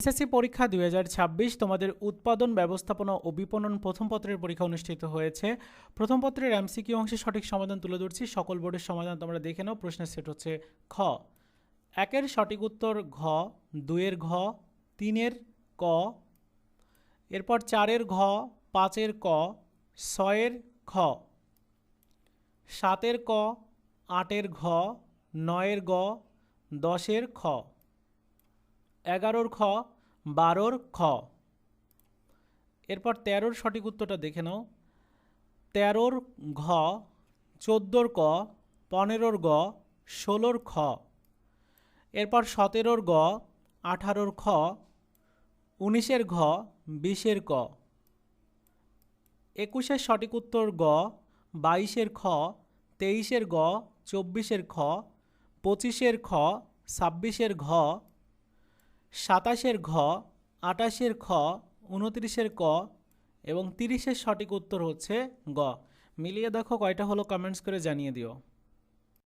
SSC পরীক্ষা 2026 তোমাদের উৎপাদন ব্যবস্থাপনা ও বিপণন প্রথম পত্রের পরীক্ষা অনুষ্ঠিত হয়েছে। প্রথম পত্রের এমসিকিউ অংশে সঠিক সমাধান তুলে ধরছি। সকল বোর্ডের সমাধান তোমরা দেখে নাও। প্রশ্নের সেট হচ্ছে খ, 1-এর সঠিক উত্তর ঘ, 2-এর ঘ, 3-এর ক, এরপর 4-এর ঘ, 5-এর ক, 6-এর খ, 7-এর ক, 8-এর ঘ, 9-এর গ, 10-এর খ, 11-র খ, 12-র খ। এরপর 13-র সঠিক উত্তরটা দেখে নাও। 13-র ঘ, 14-র ক, 15-র গ, 16-র খ। এরপর 17-র গ, 18-র খ, 19-এর ঘ, 20-এর ক। 21-এর সঠিক উত্তর গ, 22-এর খ, 23-এর গ, 24-এর খ, 25-এর খ, 26-এর ঘ, 27-এর ঘ, 28-এর খ, 29-এর ক এবং 30-এর সঠিক উত্তর হচ্ছে গ। মিলিয়ে দেখো কয়টা হলো, কমেন্টস করে জানিয়ে দিও।